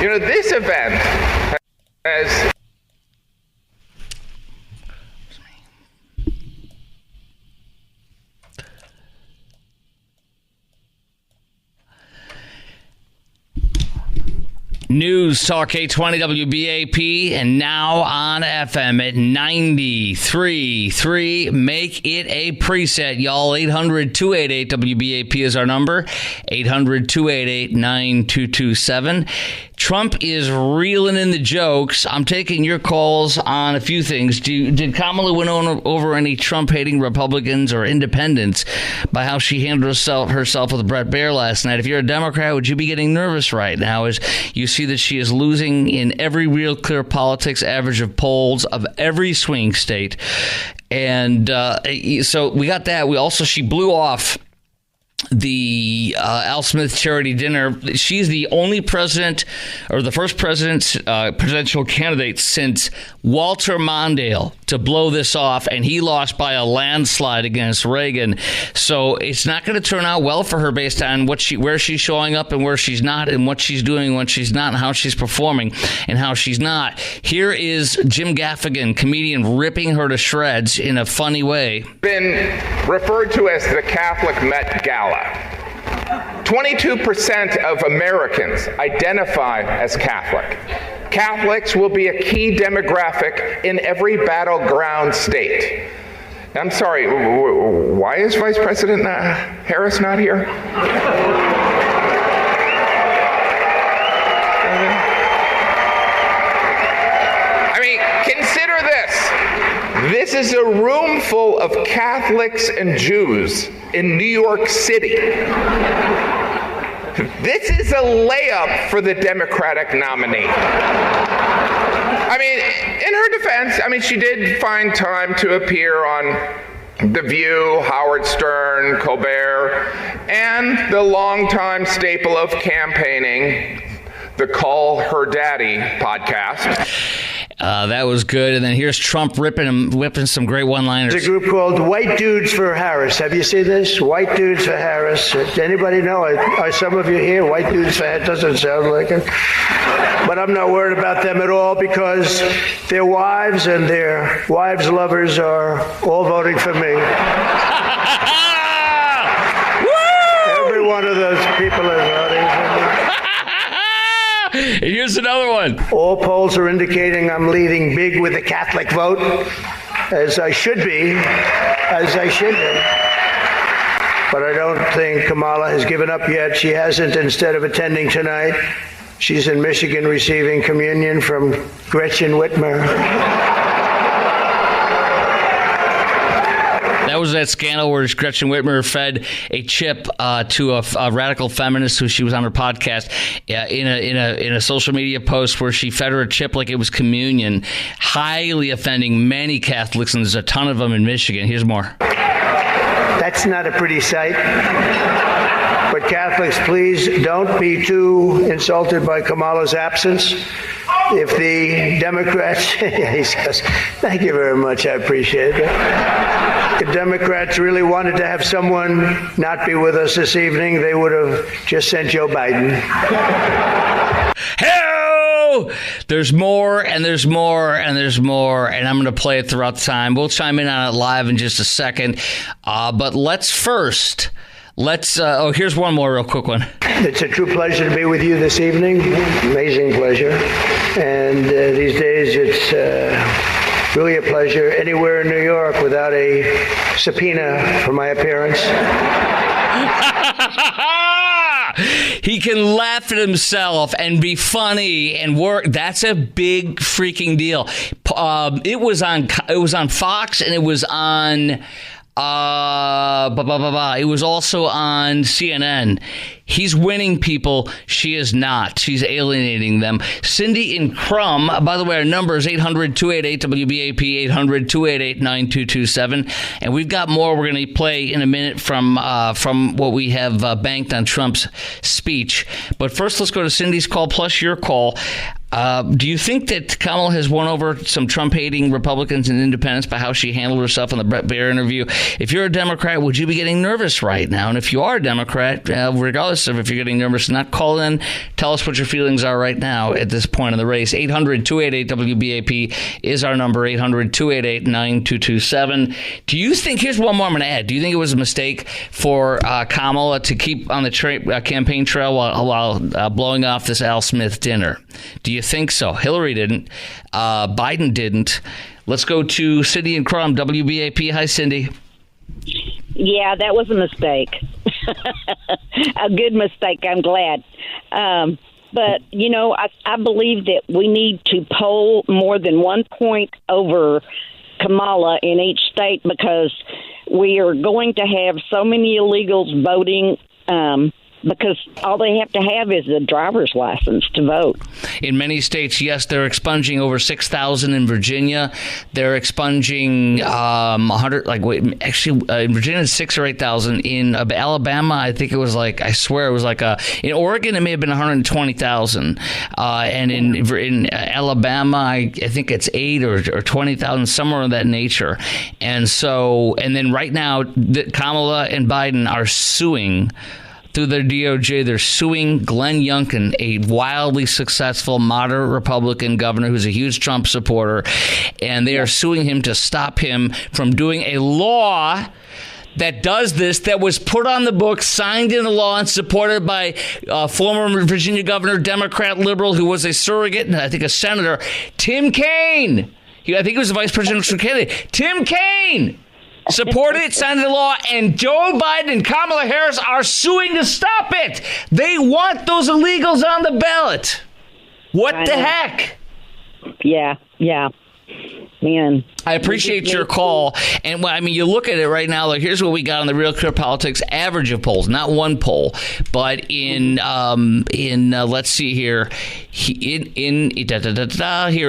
This event has... News Talk 820 WBAP and now on FM at 93.3. Make it a preset, y'all. 800-288-WBAP is our number. 800-288-9227. Trump is reeling in the jokes. I'm taking your calls on a few things. Did Kamala win over any Trump-hating Republicans or independents by how she handled herself with Brett Baer last night? If you're a Democrat, would you be getting nervous right now as you see that she is losing in every Real Clear Politics average of polls of every swing state? And so we got that. She blew off the Al Smith charity dinner. She's the only president, or the first presidential candidate since Walter Mondale to blow this off, and he lost by a landslide against Reagan. So it's not going to turn out well for her based on where she's showing up and where she's not, and what she's doing when she's not, and how she's performing and how she's not. Here is Jim Gaffigan, comedian, ripping her to shreds in a funny way. Been referred to as the Catholic Met Gala. 22% of Americans identify as Catholic. Catholics will be a key demographic in every battleground state. I'm sorry, why is Vice President Harris not here? I mean, consider this. This is a room full of Catholics and Jews in New York City. This is a layup for the Democratic nominee. I mean, in her defense, she did find time to appear on The View, Howard Stern, Colbert, and the longtime staple of campaigning, the Call Her Daddy podcast. That was good. And then here's Trump whipping some great one-liners. There's a group called White Dudes for Harris. Have you seen this? White Dudes for Harris. Does anybody know? Are some of you here? White Dudes for Harris. Doesn't sound like it. But I'm not worried about them at all because their wives and their wives' lovers are all voting for me. Every one of those people is voting for me. Here's another one. All polls are indicating I'm leading big with the Catholic vote, as I should be. But I don't think Kamala has given up yet. She hasn't. Instead of attending tonight, she's in Michigan receiving communion from Gretchen Whitmer. That was that scandal where Gretchen Whitmer fed a chip to a radical feminist who she was on her podcast in a social media post where she fed her a chip like it was communion, highly offending many Catholics, and there's a ton of them in Michigan. Here's more. That's not a pretty sight. But Catholics, please don't be too insulted by Kamala's absence. If the Democrats, he says, thank you very much, I appreciate it. The Democrats really wanted to have someone not be with us this evening, they would have just sent Joe Biden. Hell! There's more, and there's more, and there's more, and I'm going to play it throughout the time. We'll chime in on it live in just a second. But here's one more real quick one. It's a true pleasure to be with you this evening. Amazing pleasure. And these days it's really a pleasure anywhere in New York without a subpoena for my appearance. He can laugh at himself and be funny and work. That's a big freaking deal. It was on Fox, and it was on it was also on CNN. He's winning people. She is not. She's alienating them. Cindy in Crum, by the way, our number is 800-288-WBAP, 800-288-9227. And we've got more we're going to play in a minute from what we have banked on Trump's speech. But first, let's go to Cindy's call plus your call. Do you think that Kamala has won over some Trump-hating Republicans and independents by how she handled herself in the Bret Baier interview? If you're a Democrat, would you be getting nervous right now? And if you are a Democrat, regardless of if you're getting nervous, not call in. Tell us what your feelings are right now at this point in the race. 800-288-WBAP is our number, 800-288-9227. Do you think, here's one more I'm going to add, do you think it was a mistake for Kamala to keep on the campaign trail while blowing off this Al Smith dinner? Do you think so? Hillary didn't. Biden didn't. Let's go to Cindy and Crum, WBAP. Hi, Cindy. Yeah, that was a mistake. A good mistake. I'm glad. But, I believe that we need to poll more than 1 point over Kamala in each state because we are going to have so many illegals voting because all they have to have is a driver's license to vote. In many states, yes, they're expunging over 6,000 in Virginia. They're expunging 100, in Virginia, it's 6,000 or 8,000. In Alabama, I think it was in Oregon, it may have been 120,000. And in Alabama, I think it's 8,000 or 20,000, somewhere of that nature. And then right now, Kamala and Biden are suing through their DOJ, they're suing Glenn Youngkin, a wildly successful moderate Republican governor who's a huge Trump supporter, and they are suing him to stop him from doing a law that does this, that was put on the books, signed into law, and supported by former Virginia governor, Democrat liberal, who was a surrogate, and I think a senator, Tim Kaine. I think he was the vice presidential candidate. Tim Kaine supported it, signed into law, and Joe Biden and Kamala Harris are suing to stop it. They want those illegals on the ballot. What the heck? Yeah. Man. I appreciate your call. And you look at it right now, like here's what we got on the Real Clear Politics average of polls, not one poll, but in let's see here, here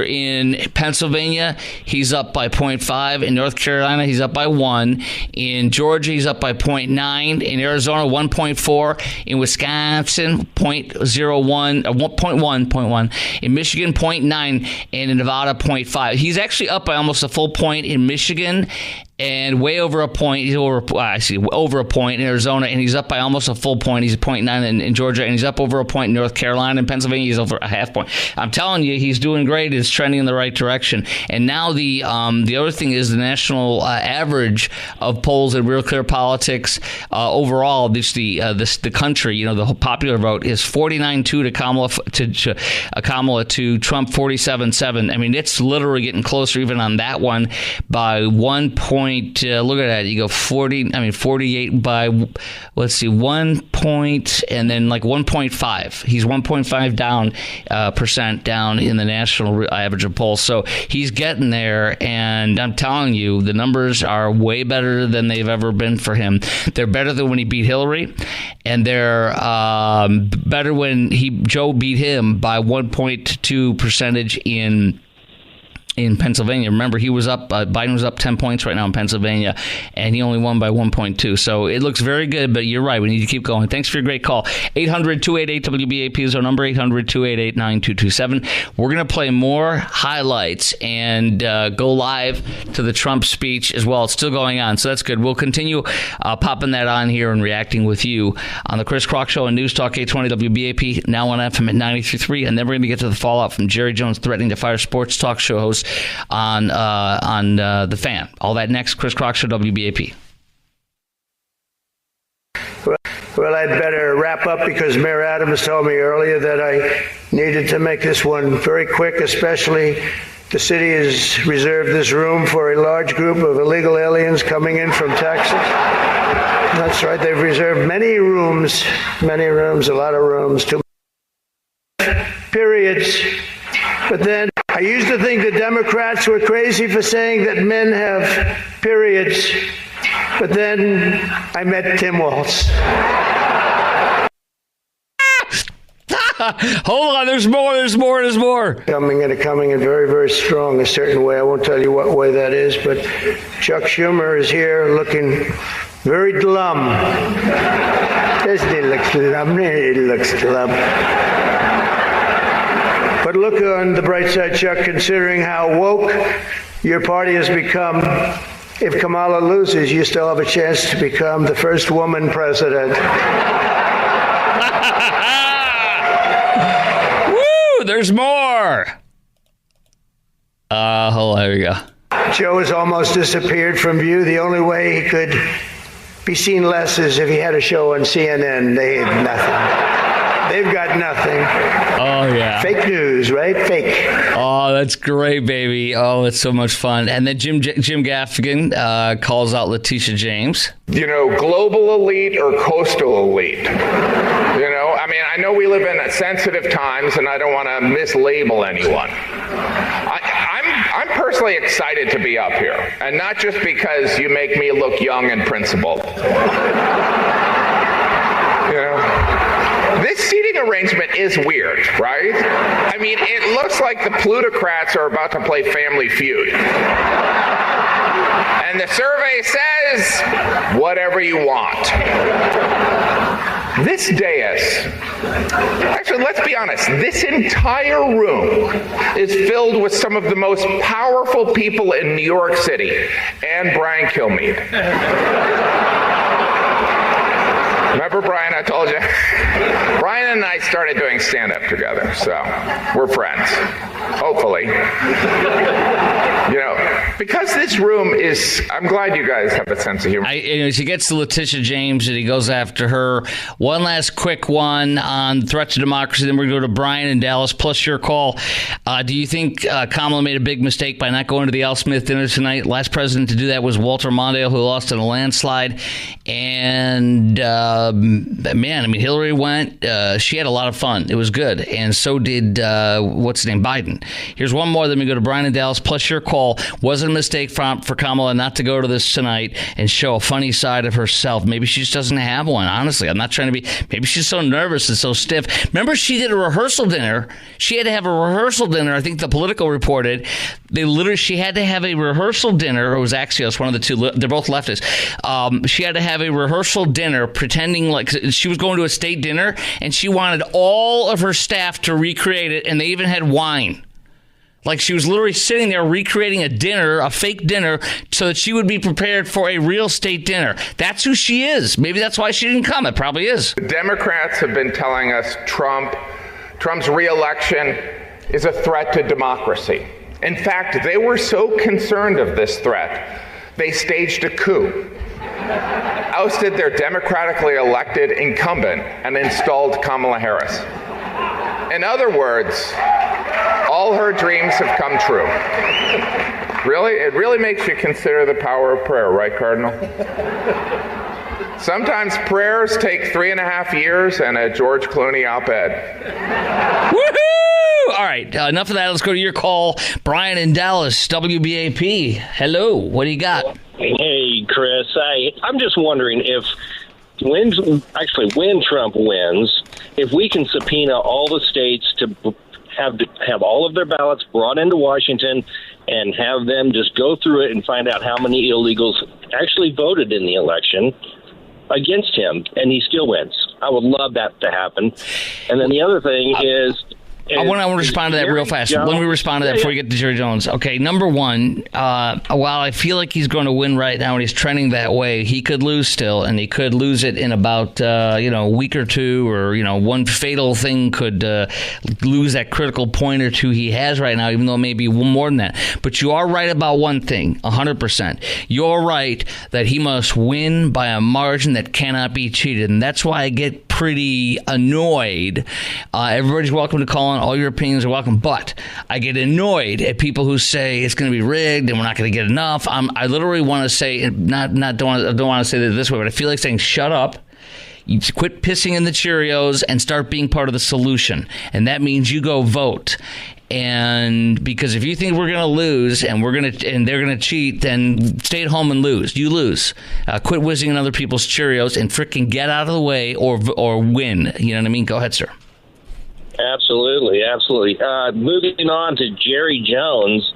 in Pennsylvania, he's up by 0.5. In North Carolina, he's up by 1. In Georgia, he's up by 0.9. In Arizona, 1.4. In Wisconsin, 0.01, 0.1. In Michigan, 0.9. And in Nevada, 0.5. He's actually up by almost a full point in Michigan and way over a point. He's over a point in Arizona, and he's up by almost a full point. He's 0.9 in Georgia, and he's up over a point in North Carolina. And Pennsylvania, he's over a half point. I'm telling you, he's doing great. It's trending in the right direction. And now the other thing is the national average of polls in Real Clear Politics overall. The country, the popular vote is 49-2 to Kamala to Trump 47-7. I mean, it's literally getting closer even on that one by 1 point. Look at that. You go 48 by, 1 point and then 1.5. He's 1.5 down percent down in the national average of polls. So he's getting there, and I'm telling you, the numbers are way better than they've ever been for him. They're better than when he beat Hillary, and they're better when Joe beat him by 1.2 percentage in Pennsylvania. Remember, he was up, Biden was up 10 points right now in Pennsylvania, and he only won by 1.2. So it looks very good, but you're right. We need to keep going. Thanks for your great call. 800-288-WBAP is our number, 800-288-9227. We're going to play more highlights and go live to the Trump speech as well. It's still going on, so that's good. We'll continue popping that on here and reacting with you on the Chris Kroc Show and News Talk 820 WBAP, now on FM at 93.3, and then we're going to get to the fallout from Jerry Jones threatening to fire sports talk show host on The Fan. All that next. Chris Kroc Show, WBAP. Well, I'd better wrap up because Mayor Adams told me earlier that I needed to make this one very quick, especially the city has reserved this room for a large group of illegal aliens coming in from Texas. That's right. They've reserved many rooms, a lot of rooms, too many periods. But then I used to think the Democrats were crazy for saying that men have periods. But then I met Tim Walz. Hold on, there's more. Coming in very, very strong, a certain way. I won't tell you what way that is, but Chuck Schumer is here looking very glum. He looks glum. But look on the bright side, Chuck, considering how woke your party has become. If Kamala loses, you still have a chance to become the first woman president. Woo! There's more. Hold on, here we go. Joe has almost disappeared from view. The only way he could be seen less is if he had a show on CNN. They had nothing. They've got nothing. Oh, yeah. Fake news, right? Fake. Oh, that's great, baby. Oh, it's so much fun. And then Jim Gaffigan calls out Letitia James. You know, global elite or coastal elite. You know, I mean, I know we live in sensitive times, and I don't want to mislabel anyone. I'm personally excited to be up here, and not just because you make me look young and principled. You know, this seating arrangement is weird, right? I mean, it looks like the plutocrats are about to play Family Feud. And the survey says, whatever you want. This dais, actually, let's be honest, this entire room is filled with some of the most powerful people in New York City, and Brian Kilmeade. Remember, Brian, I told you? Brian and I started doing stand-up together, so we're friends, hopefully. You know, because this room is, I'm glad you guys have a sense of humor. He gets to Letitia James and he goes after her. One last quick one on threat to democracy, then we're going to go to Brian in Dallas, plus your call. Do you think Kamala made a big mistake by not going to the Al Smith dinner tonight? Last president to do that was Walter Mondale, who lost in a landslide. And, man, I mean, Hillary went. She had a lot of fun. It was good. And so did, what's his name, Biden. Here's one more. Then we go to Brian in Dallas, plus your call. Was it a mistake for Kamala not to go to this tonight and show a funny side of herself? Maybe she just doesn't have one. Honestly, I'm not trying to be. Maybe she's so nervous and so stiff. Remember, she did a rehearsal dinner. She had to have a rehearsal dinner. I think the Politico reported she had to have a rehearsal dinner. It was Axios, one of the two. They're both leftists. She had to have a rehearsal dinner, pretending like she was going to a state dinner, and she wanted all of her staff to recreate it, and they even had wine. Like she was literally sitting there recreating a dinner, a fake dinner, so that she would be prepared for a real state dinner. That's who she is. Maybe that's why she didn't come. It probably is. The Democrats have been telling us Trump's re-election is a threat to democracy. In fact, they were so concerned of this threat, they staged a coup, ousted their democratically elected incumbent, and installed Kamala Harris. In other words, all her dreams have come true. Really? It really makes you consider the power of prayer, right, Cardinal? Sometimes prayers take 3.5 years and a George Clooney op-ed. Woohoo! All right, enough of that. Let's go to your call. Brian in Dallas, WBAP. Hello, what do you got? Hey, Chris. I'm just wondering when Trump wins, if we can subpoena all the states to have all of their ballots brought into Washington and have them just go through it and find out how many illegals actually voted in the election against him, and he still wins. I would love that to happen. And then the other thing is... I want to respond to that real fast. Let me respond to that before we get to Jerry Jones. Okay, number one, while I feel like he's going to win right now and he's trending that way, he could lose still, and he could lose it in about a week or two, or one fatal thing could lose that critical point or two he has right now, even though it may be more than that. But you are right about one thing, 100%. You're right that he must win by a margin that cannot be cheated, and that's why I get pretty annoyed. Everybody's welcome to call in. All your opinions are welcome, but I get annoyed at people who say it's going to be rigged and we're not going to get enough. I literally want to say, don't want to say that this way, but I feel like saying, shut up. You quit pissing in the Cheerios and start being part of the solution. And that means you go vote. And because if you think we're going to lose and they're going to cheat, then stay at home and lose. You lose. Quit whizzing in other people's Cheerios and frickin' get out of the way or win. You know what I mean? Go ahead, sir. Absolutely. Moving on to Jerry Jones,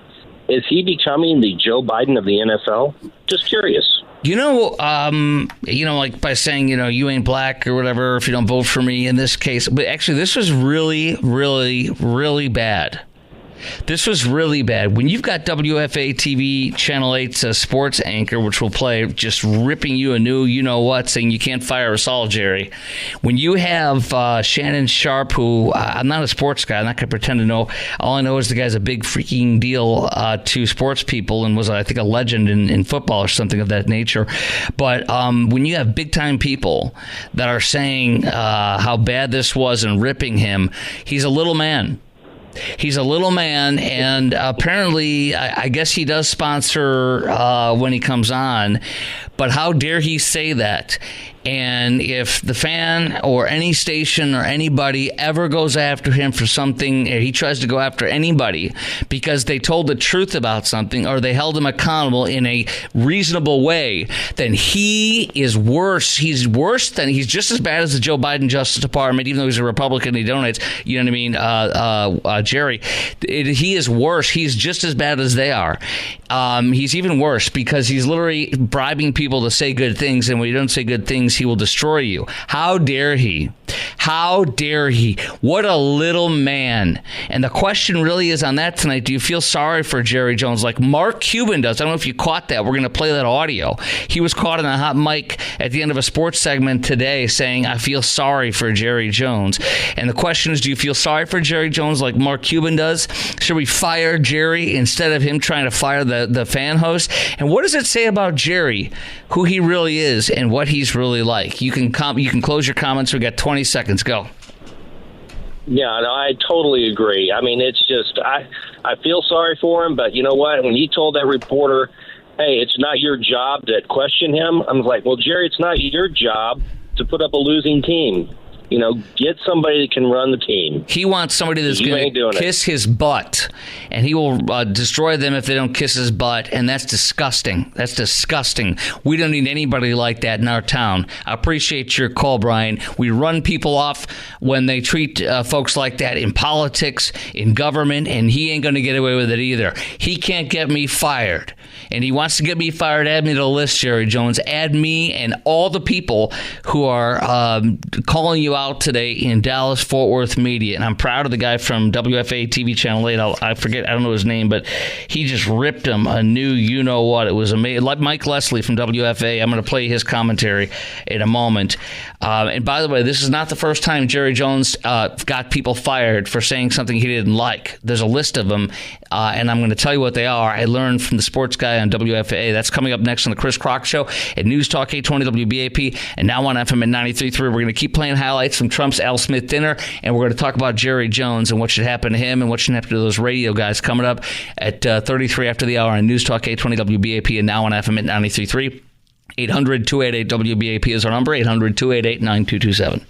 is he becoming the Joe Biden of the NFL? Just curious. Like by saying, you ain't black or whatever if you don't vote for me in this case. But actually, this was really, really, really bad. This was really bad. When you've got WFA TV Channel 8's sports anchor, which will play, just ripping you a new you-know-what, saying you can't fire us all, Jerry. When you have Shannon Sharp, who I'm not a sports guy, I'm not going to pretend to know. All I know is the guy's a big freaking deal to sports people and was, I think, a legend in football or something of that nature. But when you have big-time people that are saying how bad this was and ripping him, he's a little man. He's a little man, and apparently, I guess he does sponsor when he comes on, but how dare he say that? And if the Fan or any station or anybody ever goes after him for something, or he tries to go after anybody because they told the truth about something or they held him accountable in a reasonable way, then he is worse. He's just as bad as the Joe Biden Justice Department, even though he's a Republican, he donates. You know what I mean, Jerry? He is worse. He's just as bad as they are. He's even worse because he's literally bribing people to say good things, and when you don't say good things, he will destroy you. How dare he? How dare he? What a little man. And the question really is on that tonight, do you feel sorry for Jerry Jones like Mark Cuban does? I don't know if you caught that. We're going to play that audio. He was caught on a hot mic at the end of a sports segment today saying, I feel sorry for Jerry Jones. And the question is, do you feel sorry for Jerry Jones like Mark Cuban does? Should we fire Jerry instead of him trying to fire the fan host? And what does it say about Jerry, who he really is and what he's really like? You can close your comments. We got 20 seconds. Go. Yeah, no, I totally agree. I mean, it's just I feel sorry for him, but you know what? When he told that reporter, hey, it's not your job to question him, I'm like, well, Jerry, it's not your job to put up a losing team. Get somebody that can run the team. He wants somebody that's going to kiss his butt, and he will destroy them if they don't kiss his butt, and that's disgusting. That's disgusting. We don't need anybody like that in our town. I appreciate your call, Brian. We run people off when they treat folks like that in politics, in government, and he ain't going to get away with it either. He can't get me fired. And he wants to get me fired. Add me to the list, Jerry Jones. Add me and all the people who are calling you out today in Dallas, Fort Worth media. And I'm proud of the guy from WFA TV Channel 8. I don't know his name, but he just ripped him a new you-know-what. It was amazing. Like Mike Leslie from WFA. I'm going to play his commentary in a moment. And by the way, this is not the first time Jerry Jones got people fired for saying something he didn't like. There's a list of them, and I'm going to tell you what they are. I learned from the sports guy on WFA. That's coming up next on the Chris Crock Show at News Talk 820 WBAP and now on FM at 93.3. We're going to keep playing highlights from Trump's Al Smith dinner, and we're going to talk about Jerry Jones and what should happen to him and what should happen to those radio guys coming up at 33 after the hour on News Talk 820 WBAP and now on FM at 93.3. 800-288-WBAP is our number, 800-288-9227.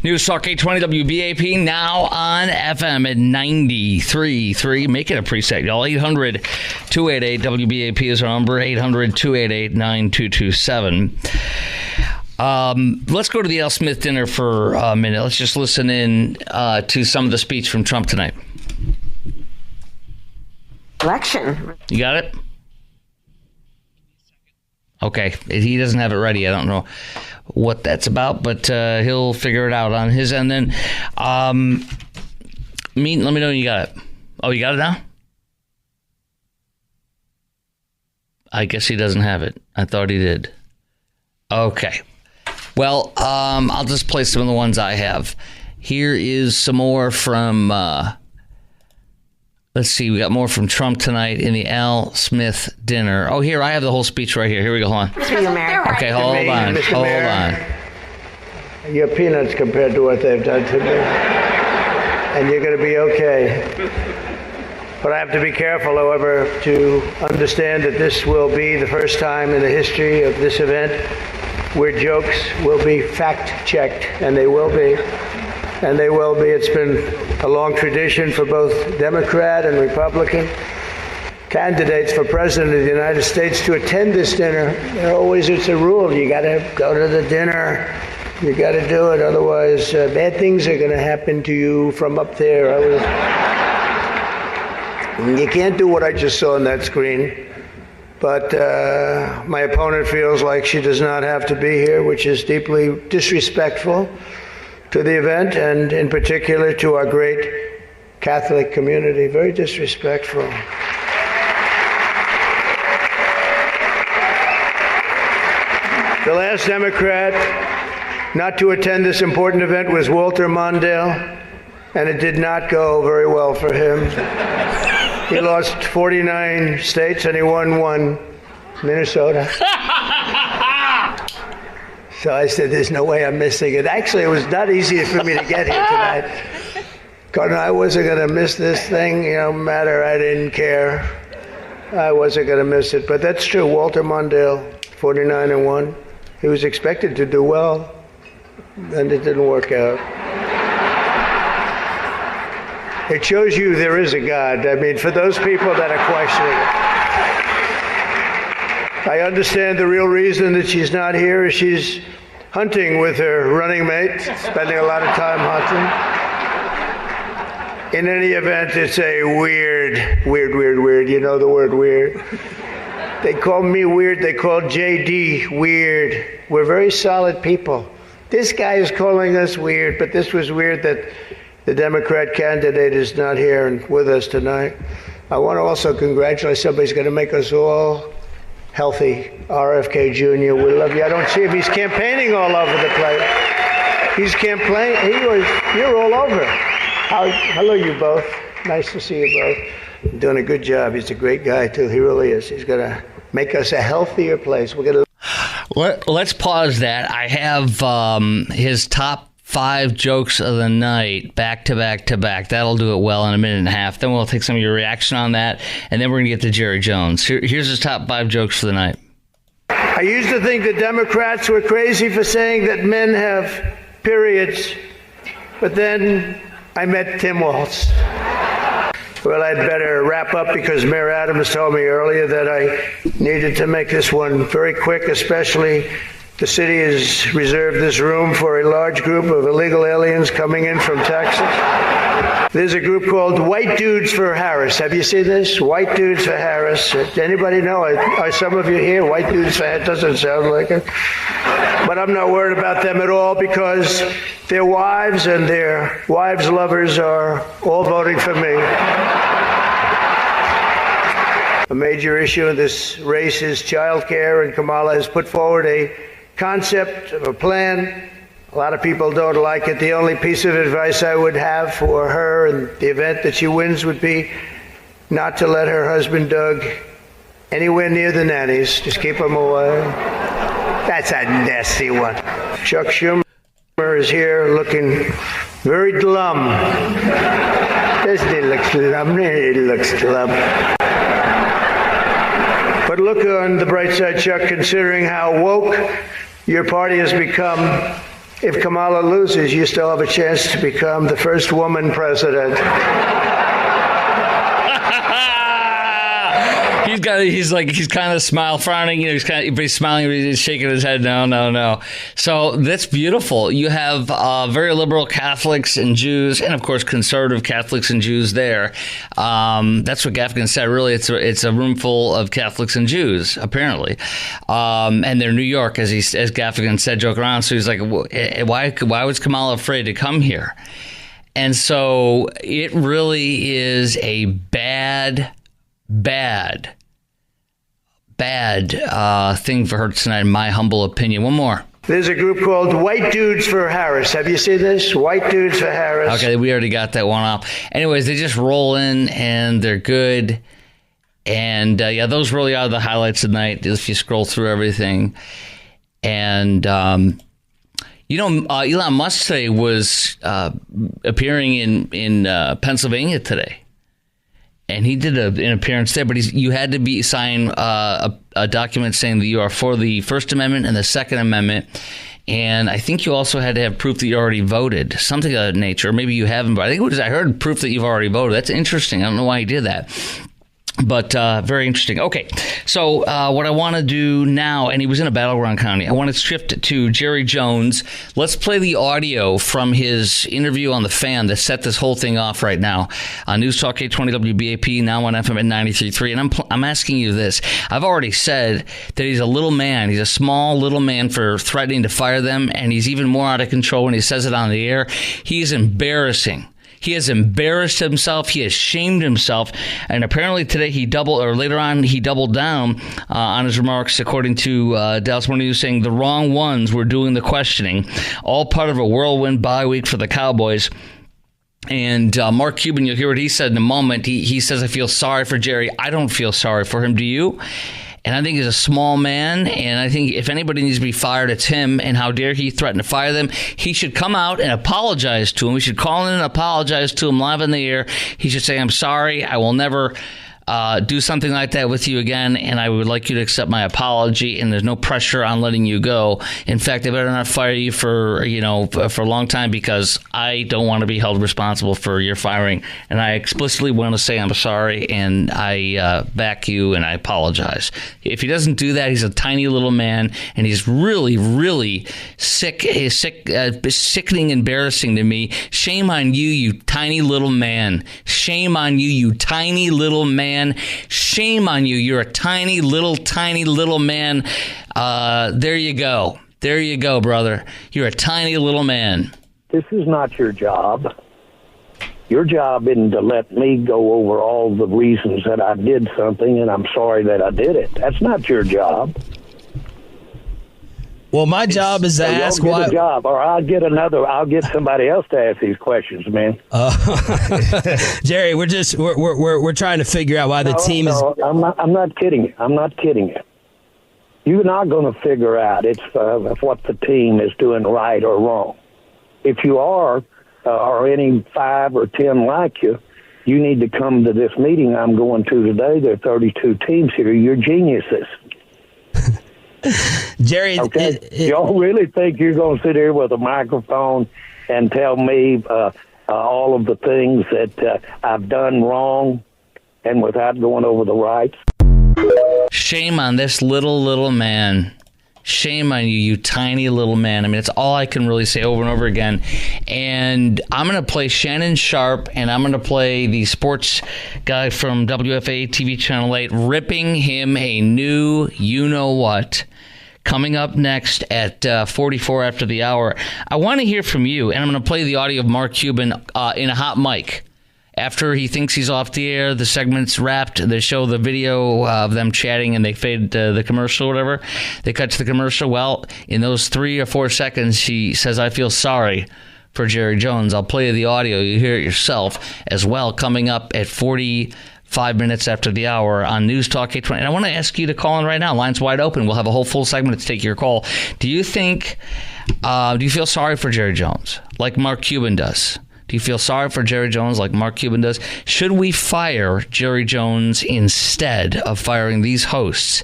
News Talk 820 WBAP, now on FM at 93.3. Make it a preset, y'all. 800-288-WBAP is our number, 800-288-9227. Let's go to the Al Smith dinner for a minute. Let's just listen in to some of the speech from Trump tonight. Election. You got it? Okay. He doesn't have it ready. I don't know what that's about, but he'll figure it out on his end then. Let me know when you got it. Oh, you got it now? I guess he doesn't have it. I thought he did. Okay. Well, I'll just play some of the ones I have. Here is some more from... let's see, we got more from Trump tonight in the Al Smith dinner. Oh, here, I have the whole speech right here. Here we go, hold on. Okay, hold on. You're peanuts compared to what they've done to me. And you're going to be okay. But I have to be careful, however, to understand that this will be the first time in the history of this event where jokes will be fact-checked, and they will be. And they will be. It's been a long tradition for both Democrat and Republican candidates for President of the United States to attend this dinner. It's a rule. You got to go to the dinner. You got to do it. Otherwise, bad things are going to happen to you from up there. You can't do what I just saw on that screen. But my opponent feels like she does not have to be here, which is deeply disrespectful to the event, and in particular to our great Catholic community. Very disrespectful. The last Democrat not to attend this important event was Walter Mondale, and it did not go very well for him. He lost 49 states and he won one, Minnesota. So I said, there's no way I'm missing it. Actually, it was not easy for me to get here tonight. Because I wasn't going to miss this thing, no matter, I didn't care. I wasn't going to miss it. But that's true, Walter Mondale, 49-1. He was expected to do well, and it didn't work out. It shows you there is a God. I mean, for those people that are questioning it. I understand the real reason that she's not here is she's hunting with her running mate, spending a lot of time hunting. In any event, it's a weird. You know the word weird. They call me weird. They call JD weird. We're very solid people. This guy is calling us weird, but this was weird that the Democrat candidate is not here and with us tonight. I want to also congratulate somebody's going to make us all healthy. RFK Jr., we love you. I don't see him. He's campaigning all over the place. He's campaigning. You're all over. Hello, you both. Nice to see you both. You're doing a good job. He's a great guy, too. He really is. He's going to make us a healthier place. We're going to. Let's pause that. I have his top 5 jokes of the night back to back to back. That'll do it well in a minute and a half. Then we'll take some of your reaction on that, and then we're going to get to Jerry Jones. Here's his top 5 jokes for the night. I used to think the Democrats were crazy for saying that men have periods, but then I met Tim Walz. Well, I'd better wrap up because Mayor Adams told me earlier that I needed to make this one very quick, especially the city has reserved this room for a large group of illegal aliens coming in from Texas. There's a group called White Dudes for Harris. Have you seen this? White Dudes for Harris. Anybody know? Are some of you here? White Dudes for Harris doesn't sound like it. But I'm not worried about them at all because their wives and their wives' lovers are all voting for me. A major issue in this race is child care, and Kamala has put forward a concept of a plan. A lot of people don't like it. The only piece of advice I would have for her in the event that she wins would be not to let her husband Doug anywhere near the nannies. Just keep them away. That's a nasty one. Chuck Schumer is here looking very glum. Doesn't he look glum? He looks glum. But look on the bright side, Chuck, considering how woke your party has become. If Kamala loses, you still have a chance to become the first woman president. He's kind of frowning, he's smiling, but he's shaking his head. No. So that's beautiful. You have very liberal Catholics and Jews, and of course conservative Catholics and Jews there. That's what Gaffigan said. Really, it's a room full of Catholics and Jews, apparently. And they're New York, as Gaffigan said, joke around. So he's like, why was Kamala afraid to come here? And so it really is a bad thing for her tonight, in my humble opinion. One more. There's a group called White Dudes for Harris. Have you seen this? White Dudes for Harris. Okay, we already got that one off. Anyways, they just roll in, and they're good. And, those really are the highlights of the night, if you scroll through everything. And, Elon Musk today was appearing in Pennsylvania today. And he did an appearance there, but you had to sign a document saying that you are for the First Amendment and the Second Amendment. And I think you also had to have proof that you already voted, something of that nature. Maybe you haven't, but I heard proof that you've already voted. That's interesting. I don't know why he did that. But very interesting. Okay, so what I want to do now, and he was in a battleground county, I want to shift to Jerry Jones. Let's play the audio from his interview on The Fan that set this whole thing off right now. On News Talk 820 WBAP, now on FM at 93.3. And I'm asking you this. I've already said that he's a little man. He's a small little man for threatening to fire them, and he's even more out of control when he says it on the air. He's embarrassing. He has embarrassed himself. He has shamed himself. And apparently today he doubled down on his remarks, according to Dallas Morning News, saying the wrong ones were doing the questioning. All part of a whirlwind bye week for the Cowboys. And Mark Cuban, you'll hear what he said in a moment. He says, I feel sorry for Jerry. I don't feel sorry for him. Do you? And I think he's a small man, and I think if anybody needs to be fired, it's him. And how dare he threaten to fire them? He should come out and apologize to him. We should call in and apologize to him live in the air. He should say, I'm sorry. I will never do something like that with you again, and I would like you to accept my apology, and there's no pressure on letting you go. In fact, I better not fire you for a long time, because I don't want to be held responsible for your firing, and I explicitly want to say I'm sorry, and I back you, and I apologize. If he doesn't do that, he's a tiny little man, and he's really, really sick. He's sickening, embarrassing to me. Shame on you, you tiny little man. Shame on you, you tiny little man. Shame on you. You're a tiny little man. There you go. There you go, brother. You're a tiny little man. This is not your job. Your job isn't to let me go over all the reasons that I did something and I'm sorry that I did it. That's not your job. Well, my job is to ask why. Job, or I'll get somebody else to ask these questions, man. Jerry, we're trying to figure out why the team is. I'm not kidding you. I'm not kidding you. You're not going to figure out what the team is doing right or wrong. If you are, or any 5 or 10 like you, you need to come to this meeting I'm going to today. There are 32 teams here. You're geniuses. Jerry, okay. Y'all really think you're going to sit here with a microphone and tell me all of the things that I've done wrong and without going over the rights? Shame on this little man. Shame on you, you tiny little man. I mean, it's all I can really say over and over again. And I'm going to play Shannon Sharp, and I'm going to play the sports guy from WFA TV Channel 8 ripping him a new you-know-what. Coming up next at 44 after the hour. I want to hear from you, and I'm going to play the audio of Mark Cuban in a hot mic. After he thinks he's off the air, the segment's wrapped, they show the video of them chatting and they fade the commercial or whatever. They cut to the commercial. Well, in those 3 or 4 seconds, she says, I feel sorry for Jerry Jones. I'll play the audio. You hear it yourself as well, coming up at 45 minutes after the hour on News Talk 820. And I want to ask you to call in right now. Line's wide open. We'll have a whole full segment to take your call. Do you feel sorry for Jerry Jones like Mark Cuban does? Do you feel sorry for Jerry Jones like Mark Cuban does? Should we fire Jerry Jones instead of firing these hosts?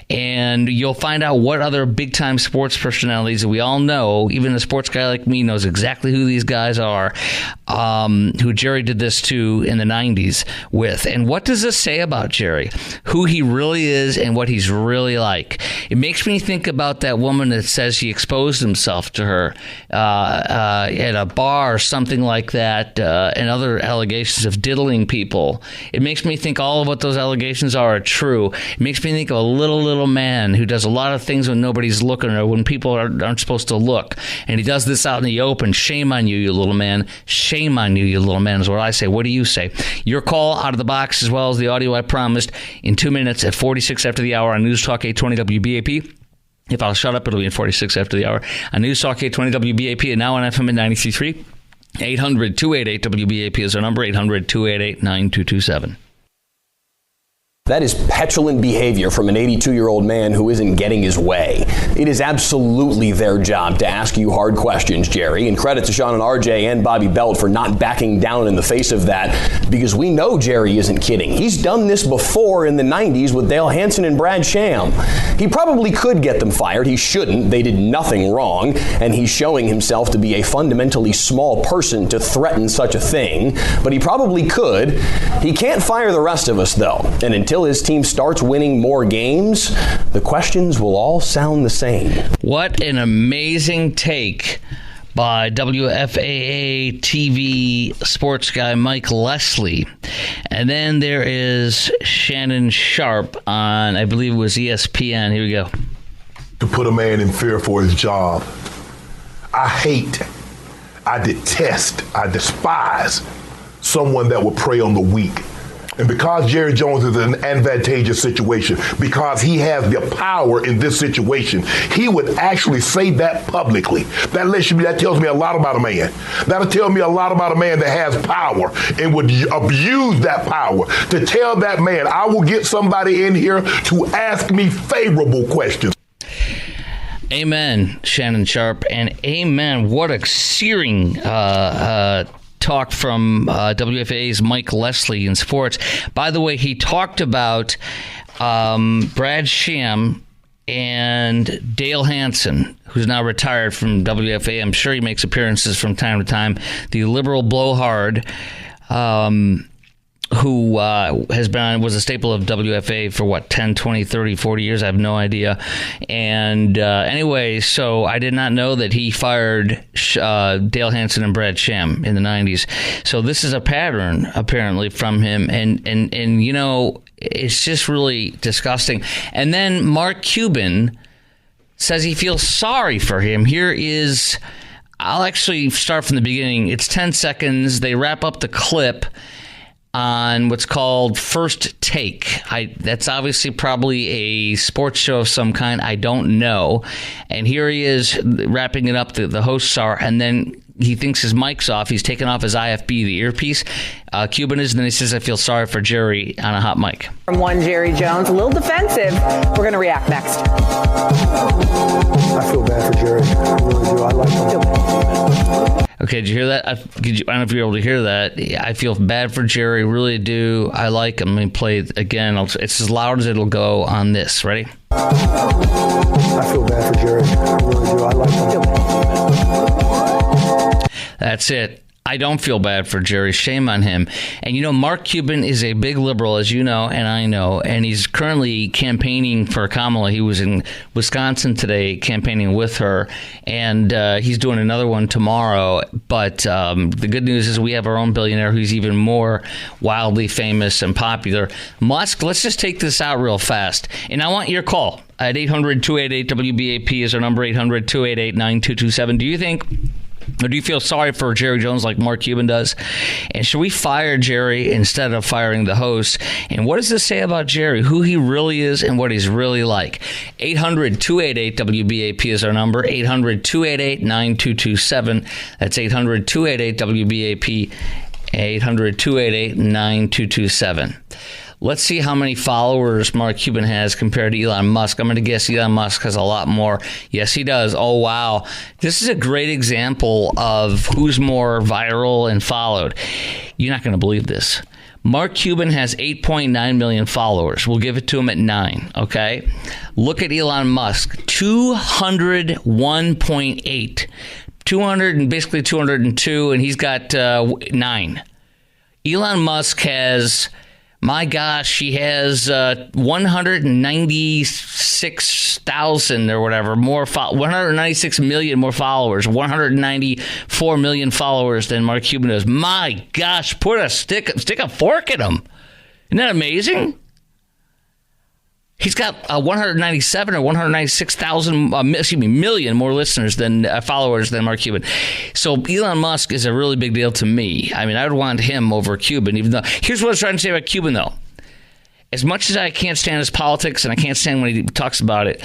And you'll find out what other big-time sports personalities that we all know, even a sports guy like me knows exactly who these guys are, who Jerry did this to in the 90s with. And what does this say about Jerry? Who he really is and what he's really like. It makes me think about that woman that says he exposed himself to her at a bar or something like that, and other allegations of diddling people. It makes me think all of what those allegations are true. It makes me think of a little man who does a lot of things when nobody's looking or when people aren't supposed to look. And he does this out in the open. Shame on you, you little man. Shame on you, you little man, is what I say. What do you say? Your call out of the box, as well as the audio I promised, in 2 minutes at 46 after the hour on News Talk 820 WBAP. If I'll shut up, it'll be in 46 after the hour on News Talk 820 WBAP, and now on FM at 93.3. 800-288-WBAP is our number, 800-288-9227. That is petulant behavior from an 82-year-old man who isn't getting his way. It is absolutely their job to ask you hard questions, Jerry, and credit to Sean and RJ and Bobby Belt for not backing down in the face of that, because we know Jerry isn't kidding. He's done this before in the 90s with Dale Hansen and Brad Sham. He probably could get them fired. He shouldn't. They did nothing wrong, and he's showing himself to be a fundamentally small person to threaten such a thing, but he probably could. He can't fire the rest of us, though, and until his team starts winning more games, the questions will all sound the same. What an amazing take by WFAA TV sports guy Mike Leslie. And then there is Shannon Sharp on, I believe it was ESPN. Here we go. To put a man in fear for his job. I hate, I detest, I despise someone that would prey on the weak. And because Jerry Jones is in an advantageous situation, because he has the power in this situation, he would actually say that publicly. That tells me a lot about a man. That'll tell me a lot about a man that has power and would abuse that power to tell that man, I will get somebody in here to ask me favorable questions. Amen, Shannon Sharp, and amen. What a searing talk from WFA's Mike Leslie in sports. By the way, he talked about Brad Sham and Dale Hansen, who's now retired from WFA. I'm sure he makes appearances from time to time. The liberal blowhard, who was a staple of WFA for 10, 20, 30, 40 years. I have no idea. And anyway, so I did not know that he fired Dale Hansen and Brad Sham in the 90s. So this is a pattern, apparently, from him. And you know, it's just really disgusting. And then Mark Cuban says he feels sorry for him. Here is, I'll actually start from the beginning. It's 10 seconds. They wrap up the clip on what's called First Take. That's obviously probably a sports show of some kind. I don't know. And here he is wrapping it up. The hosts are, and then he thinks his mic's off. He's taken off his IFB, the earpiece. Cuban is, and then he says, I feel sorry for Jerry on a hot mic. From one Jerry Jones, a little defensive. We're going to react next. I feel bad for Jerry. I really do. I like him. Okay, did you hear that? I don't know if you were able to hear that. I feel bad for Jerry, really do. I like him. Let me play it again. It's as loud as it'll go on this. Ready? I feel bad for Jerry. I really do. I like him. That's it. I don't feel bad for Jerry. Shame on him. And, you know, Mark Cuban is a big liberal, as you know, and I know, and he's currently campaigning for Kamala. He was in Wisconsin today campaigning with her, and he's doing another one tomorrow. But the good news is we have our own billionaire who's even more wildly famous and popular. Musk, let's just take this out real fast. And I want your call at 800-288-WBAP is our number, 800-288-9227. Do you think, or do you feel sorry for Jerry Jones like Mark Cuban does? And should we fire Jerry instead of firing the host? And what does this say about Jerry, who he really is and what he's really like? 800-288-WBAP is our number, 800-288-9227. That's 800-288-WBAP, 800-288-9227. Let's see how many followers Mark Cuban has compared to Elon Musk. I'm going to guess Elon Musk has a lot more. Yes, he does. Oh, wow. This is a great example of who's more viral and followed. You're not going to believe this. Mark Cuban has 8.9 million followers. We'll give it to him at 9, okay? Look at Elon Musk, 201.8. 200 and basically 202, and he's got 9. Elon Musk has... My gosh, he has 196,000 or whatever more, 196 million more followers, 194 million followers than Mark Cuban does. My gosh, stick a fork in him. Isn't that amazing? He's got 197 or 196,000 million more listeners than followers than Mark Cuban. So Elon Musk is a really big deal to me. I mean, I would want him over Cuban. Even though, here's what I was trying to say about Cuban, though. As much as I can't stand his politics and I can't stand when he talks about it,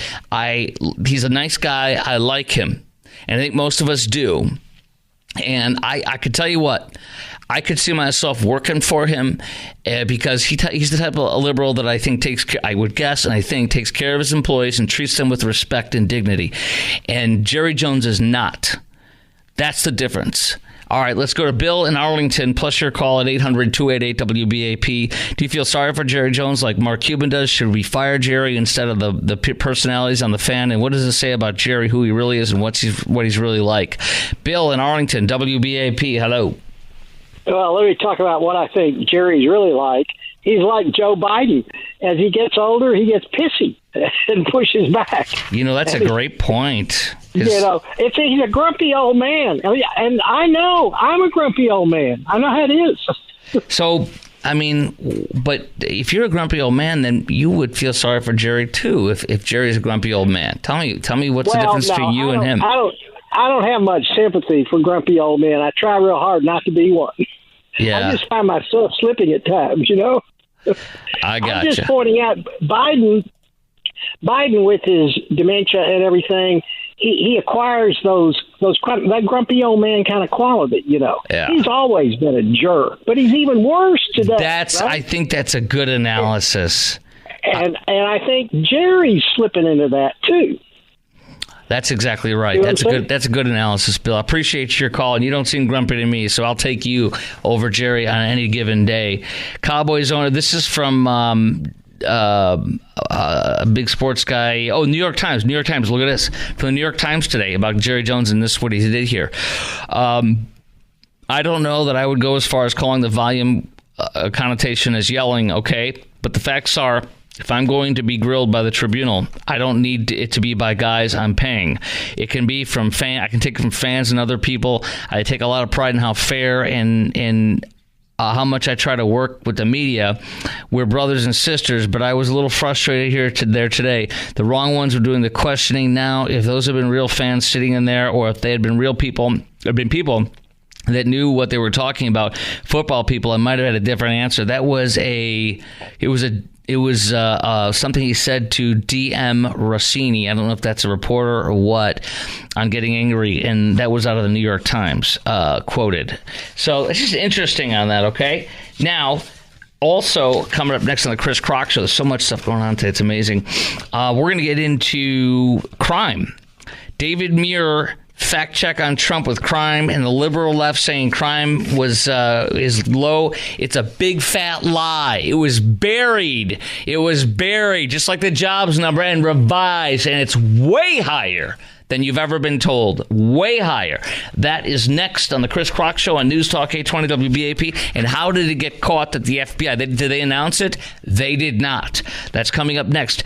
he's a nice guy. I like him, and I think most of us do. And I could tell you what, I could see myself working for him because he's the type of liberal that I think takes care of his employees and treats them with respect and dignity. And Jerry Jones is not. That's the difference. All right, let's go to Bill in Arlington, plus your call at 800-288-WBAP. Do you feel sorry for Jerry Jones like Mark Cuban does? Should we fire Jerry instead of the personalities on the fan? And what does it say about Jerry, who he really is, and what he's really like? Bill in Arlington, WBAP, hello. Well, let me talk about what I think Jerry's really like. He's like Joe Biden. As he gets older, he gets pissy and pushes back. That's a great point. He's a grumpy old man. And I know, I'm a grumpy old man. I know how it is. So, but if you're a grumpy old man, then you would feel sorry for Jerry, too, if Jerry's a grumpy old man. Tell me what's the difference between you and him? I don't have much sympathy for grumpy old men. I try real hard not to be one. Yeah. I just find myself slipping at times, I gotcha. I'm just pointing out Biden with his dementia and everything, he acquires that grumpy old man kind of quality, Yeah. He's always been a jerk, but he's even worse today. Right? I think that's a good analysis. And I think Jerry's slipping into that too. That's exactly right. That's a good analysis, Bill. I appreciate your call, and you don't seem grumpy to me, so I'll take you over Jerry on any given day. Cowboys owner, this is from a big sports guy. Oh, New York Times. Look at this. From the New York Times today about Jerry Jones, and this is what he did here. I don't know that I would go as far as calling the volume connotation as yelling, okay? But the facts are, if I'm going to be grilled by the tribunal, I don't need it to be by guys I'm paying. It can be from I can take it from fans and other people. I take a lot of pride in how fair and how much I try to work with the media. We're brothers and sisters, but I was a little frustrated there today. The wrong ones were doing the questioning now. If those had been real fans sitting in there, or if they had been real people, people that knew what they were talking about, football people, I might have had a different answer. That was something he said to D.M. Rossini. I don't know if that's a reporter or what, on getting angry, and that was out of the New York Times, quoted. So it's just interesting on that, okay? Now, also coming up next on the Chris Crock Show, there's so much stuff going on today, it's amazing. We're going to get into crime. David Muir fact check on Trump with crime, and the liberal left saying crime is low. It's a big fat lie. It was buried, just like the jobs number, and revised, and it's way higher than you've ever been told. Way higher. That is next on the Chris Crock Show on News Talk 820 WBAP. And how did it get caught at the FBI? Did they announce it? They did not. That's coming up next.